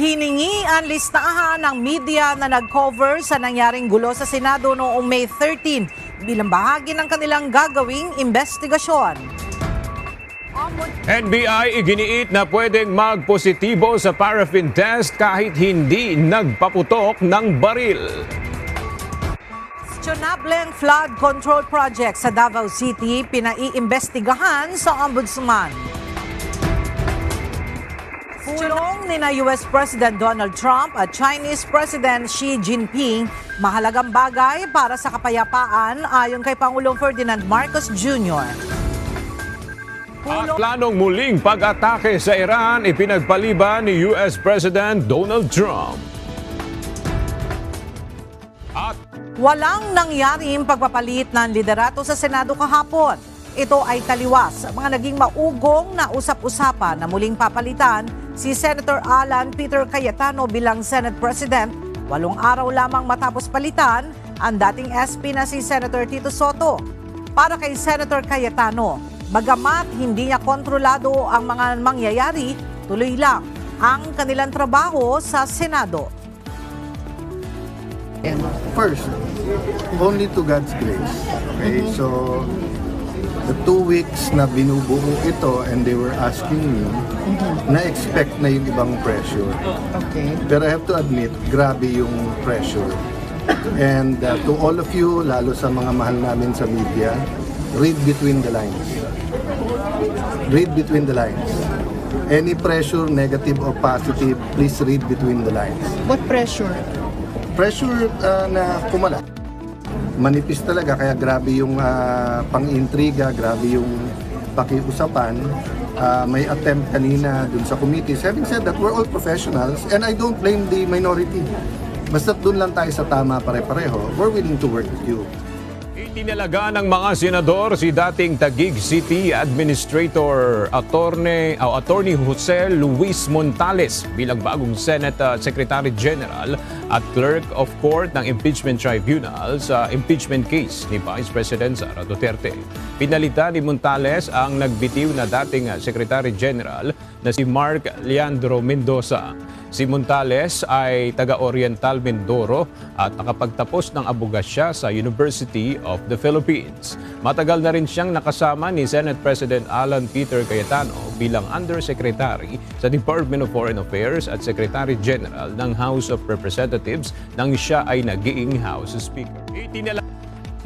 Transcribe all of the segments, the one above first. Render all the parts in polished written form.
Hiningi ang listahan ng media na nag-cover sa nangyaring gulo sa Senado noong May 13 bilang bahagi ng kanilang gagawing investigasyon. NBI iginiit na pwedeng magpositibo sa paraffin test kahit hindi nagpaputok ng baril. Questionableng flood control project sa Davao City pinaiimbestigahan sa Ombudsman. Pulong ni US President Donald Trump at Chinese President Xi Jinping mahalagang bagay para sa kapayapaan ayon kay Pangulong Ferdinand Marcos Jr. At planong muling pag-atake sa Iran ipinagpaliban ni US President Donald Trump. At Walang nangyaring pagpapalit ng liderato sa Senado kahapon. Ito ay taliwas sa mga naging maugong na usap-usapan na muling papalitan si Senator Alan Peter Cayetano bilang Senate President 8 araw lamang matapos palitan ang dating SP na si Senator Tito Soto. Para kay Senator Cayetano, bagamat hindi niya kontrolado ang mga mangyayari, tuloy lang ang kanilang trabaho sa Senado. First, only to God's grace. Okay, so the 2 weeks na binubuo ito and they were asking me, na-expect na yung ibang pressure. Okay. Pero I have to admit, grabe yung pressure. And to all of you, lalo sa mga mahal namin sa media, read between the lines. Read between the lines. Any pressure, negative or positive, please read between the lines. What pressure? Pressure na kumala. Manipis talaga, kaya grabe yung pang-intriga, grabe yung pakiusapan. May attempt kanina dun sa committees. Having said that, we're all professionals and I don't blame the minority. Basta dun lang tayo sa tama pare-pareho, we're willing to work with you. itinalaga ng mga senador si dating Taguig City Administrator Attorney Jose Luis Montales bilang bagong Senate Secretary General at Clerk of Court ng Impeachment Tribunal sa impeachment case ni Vice President Sara Duterte. Pinalitan ni Montales ang nagbitiw na dating Secretary General na si Mark Leandro Mendoza. Si Montales ay taga-Oriental Mindoro at nakapagtapos ng abogasya sa University of the Philippines. Matagal na rin siyang nakasama ni Senate President Alan Peter Cayetano bilang Undersecretary sa Department of Foreign Affairs at Secretary General ng House of Representatives nang siya ay naging House Speaker.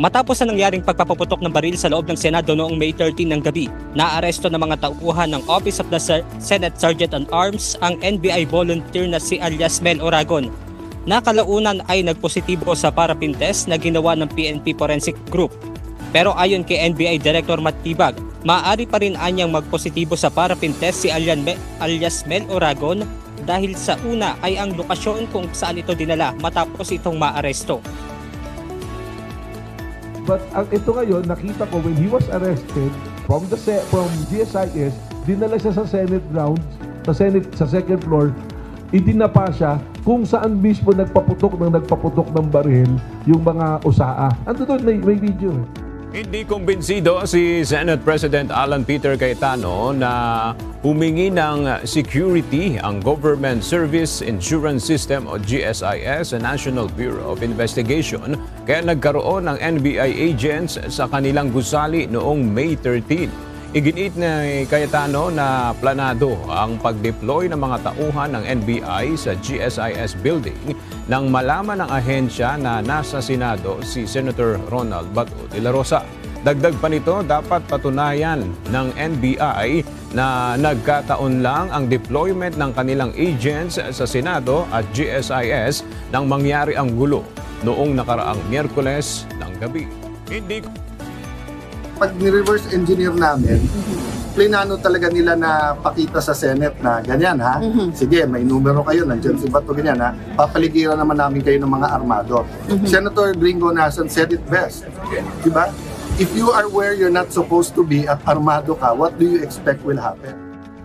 Matapos na nangyaring pagpapaputok ng baril sa loob ng Senado noong May 13 ng gabi, naaresto ng mga tauhan ng Office of the Senate Sergeant-at-Arms ang NBI volunteer na si alias Mel Oragon. Nakalaunan ay nagpositibo sa paraffin test na ginawa ng PNP Forensic Group. Pero ayon kay NBI Director Matt Tibag, maaari pa rin anyang magpositibo sa paraffin test si alias Mel Oragon dahil sa una ay ang lokasyon kung saan ito dinala matapos itong maaresto. But ito ngayon, nakita ko when he was arrested from GSIS, dinala siya sa Senate grounds, sa second floor, idinapa siya kung saan mismo nagpaputok ng baril yung mga usaa. Ando doon, may video eh. Hindi kumbinsido si Senate President Alan Peter Cayetano na humingi ng security ang Government Service Insurance System o GSIS sa National Bureau of Investigation kaya nagkaroon ng NBI agents sa kanilang gusali noong May 13. Iginiit ni Cayetano na planado ang pag-deploy ng mga tauhan ng NBI sa GSIS building nang malaman ng ahensya na nasa Senado si Senator Ronald Bato de la Rosa. Dagdag pa nito, dapat patunayan ng NBI na nagkataon lang ang deployment ng kanilang agents sa Senado at GSIS nang mangyari ang gulo noong nakaraang Miyerkules ng gabi. Pag ni-reverse engineer namin, plinano talaga nila na pakita sa Senate na ganyan ha. Sige, may numero kayo, nandiyan si Bato, ganyan ha. Papaligiran naman namin kayo ng mga armado. Senator Gringo Nason said it best. Diba? If you are where you're not supposed to be at armado ka, what do you expect will happen?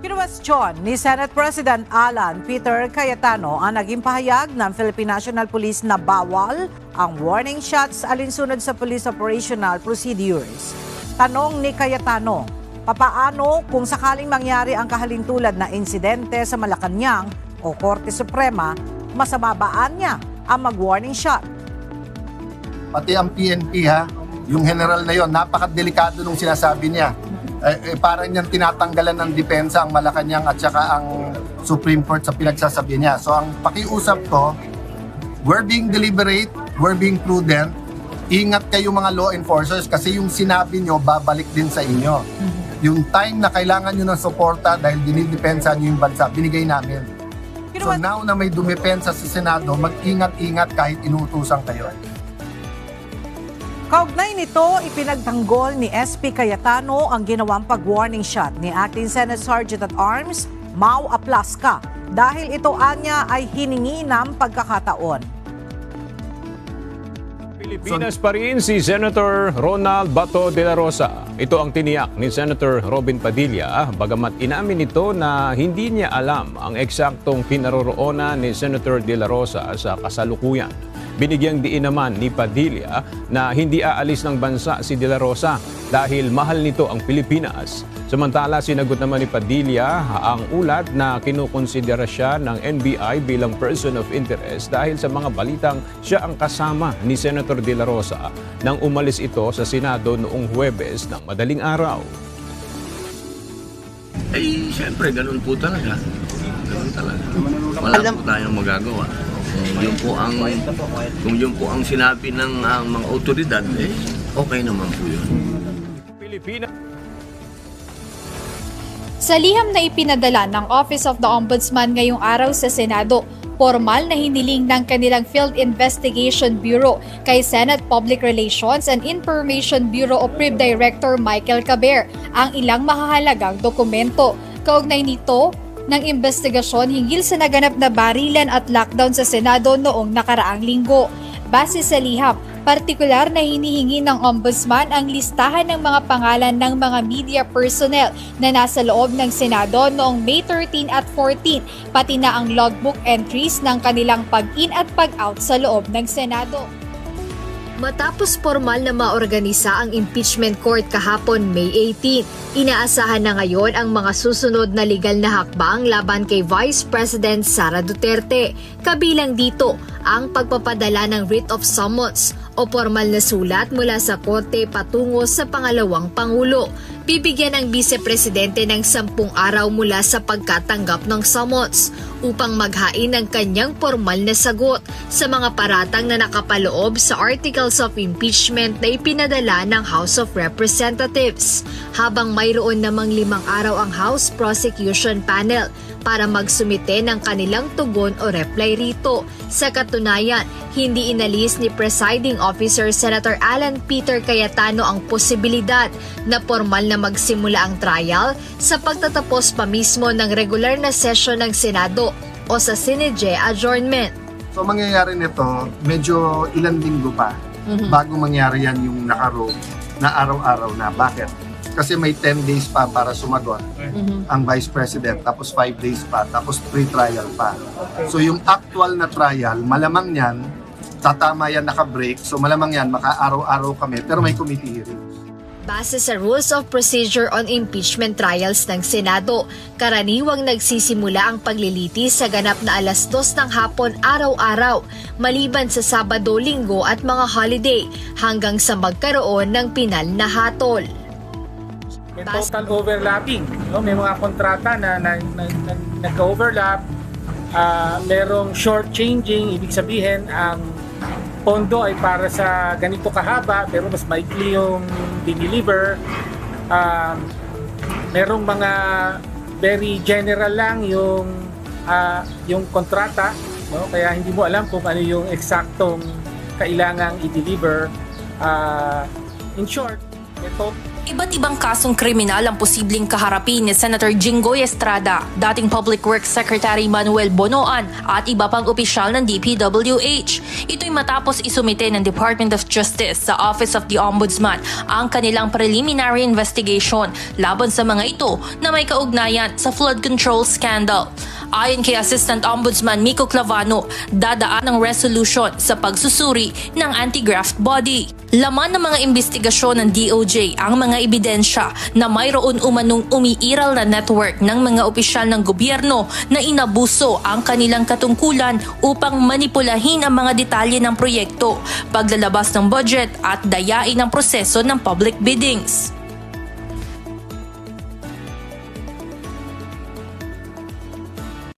Kinuwestiyon ni Senate President Alan Peter Cayetano ang naging pahayag ng Philippine National Police na bawal ang warning shots alinsunod sa police operational procedures. Tanong ni Cayetano, papaano kung sakaling mangyari ang kahalintulad na insidente sa Malacanang o Korte Suprema, masababaan niya ang mag-warning shot. Pati ang PNP yung general na yon, napakadelikado nung sinasabi niya. Parang niyang tinatanggalan ng depensa ang Malacanang at saka ang Supreme Court sa pinagsasabi niya. So ang pakiusap ko, we're being deliberate, we're being prudent. Ingat kayo mga law enforcers kasi yung sinabi nyo, babalik din sa inyo. Yung time na kailangan nyo ng suporta dahil dinidepensa nyo yung bansa, binigay namin. So now na may dumepensa sa Senado, mag-ingat-ingat kahit inutusan kayo. Kaugnay nito, ipinagtanggol ni SP Cayetano ang ginawang pag-warning shot ni Acting Senate Sergeant at Arms, Mau Aplasca, dahil ito anya ay hiningi ng pagkakataon. Pilipinas pa rin si Senator Ronald Bato de la Rosa. Ito ang tiniyak ni Senator Robin Padilla, bagamat inamin nito na hindi niya alam ang eksaktong kinaroroonan ni Senator de la Rosa sa kasalukuyan. Binigyang diin naman ni Padilla na hindi aalis ng bansa si De La Rosa dahil mahal nito ang Pilipinas. Samantala, sinagot naman ni Padilla ang ulat na kinukonsidera siya ng NBI bilang person of interest dahil sa mga balitang siya ang kasama ni Senator De La Rosa nang umalis ito sa Senado noong Huwebes ng madaling araw. Siyempre, ganun po talaga. Ganun talaga. Wala po tayong magagawa. Kung yun po ang sinabi ng mga otoridad, okay naman po yun. Pilipinas. Sa liham na ipinadala ng Office of the Ombudsman ngayong araw sa Senado, formal na hiniling ng kanilang Field Investigation Bureau kay Senate Public Relations and Information Bureau o PRIB Director Michael Caber ang ilang mahahalagang dokumento. Kaugnay nito ng investigasyon hinggil sa naganap na barilan at lockdown sa Senado noong nakaraang linggo. Base sa liham, partikular na hinihingi ng Ombudsman ang listahan ng mga pangalan ng mga media personnel na nasa loob ng Senado noong May 13 at 14, pati na ang logbook entries ng kanilang pag-in at pag-out sa loob ng Senado. Matapos formal na maorganisa ang impeachment court kahapon May 18, inaasahan na ngayon ang mga susunod na legal na hakbang laban kay Vice President Sara Duterte. Kabilang dito ang pagpapadala ng writ of summons o formal na sulat mula sa korte patungo sa pangalawang pangulo. Bibigyan ng Vice-Presidente ng 10 araw mula sa pagkatanggap ng summons upang maghain ng kanyang formal na sagot sa mga paratang na nakapaloob sa Articles of Impeachment na ipinadala ng House of Representatives. Habang mayroon namang 5 araw ang House Prosecution Panel para magsumite ng kanilang tugon o reply rito. Sa katunayan, hindi inalis ni Presiding Officer Senator Alan Peter Cayetano ang posibilidad na formal na magsimula ang trial sa pagtatapos pa mismo ng regular na session ng Senado o sa Sine-J adjournment. So mangyayari nito, medyo ilang linggo pa bago mangyari yan yung nakaroon na araw-araw na. Bakit? Kasi may 10 days pa para sumagot ang Vice President, tapos 5 days pa, tapos pre-trial pa. So yung actual na trial, malamang yan, tatama yan naka-break, so malamang yan, maka-araw-araw kami, pero may committee hearings. Base sa Rules of Procedure on Impeachment Trials ng Senado, karaniwang nagsisimula ang paglilitis sa ganap na 2:00 ng hapon araw-araw, maliban sa Sabado, Linggo at mga holiday, hanggang sa magkaroon ng pinal na hatol. May total overlapping. No? May mga kontrata na nag-overlap. Merong short changing, ibig sabihin ang pondo ay para sa ganito kahaba pero mas maikli yung dineliver. Merong mga very general lang yung kontrata, no? Kaya hindi mo alam kung ano yung eksaktong kailangang i-deliver. In short, ito Iba't ibang kasong kriminal ang posibleng kaharapin ni Senator Jinggoy Estrada, dating Public Works Secretary Manuel Bonoan at iba pang opisyal ng DPWH. Ito'y matapos isumite ng Department of Justice sa Office of the Ombudsman ang kanilang preliminary investigation laban sa mga ito na may kaugnayan sa flood control scandal. Ayon kay Assistant Ombudsman Miko Clavano, dadaan ng resolution sa pagsusuri ng anti-graft body. Laman ng mga investigasyon ng DOJ ang mga ebidensya na mayroon umanong umiiral na network ng mga opisyal ng gobyerno na inabuso ang kanilang katungkulan upang manipulahin ang mga detalye ng proyekto, paglalabas ng budget at dayain ang proseso ng public biddings.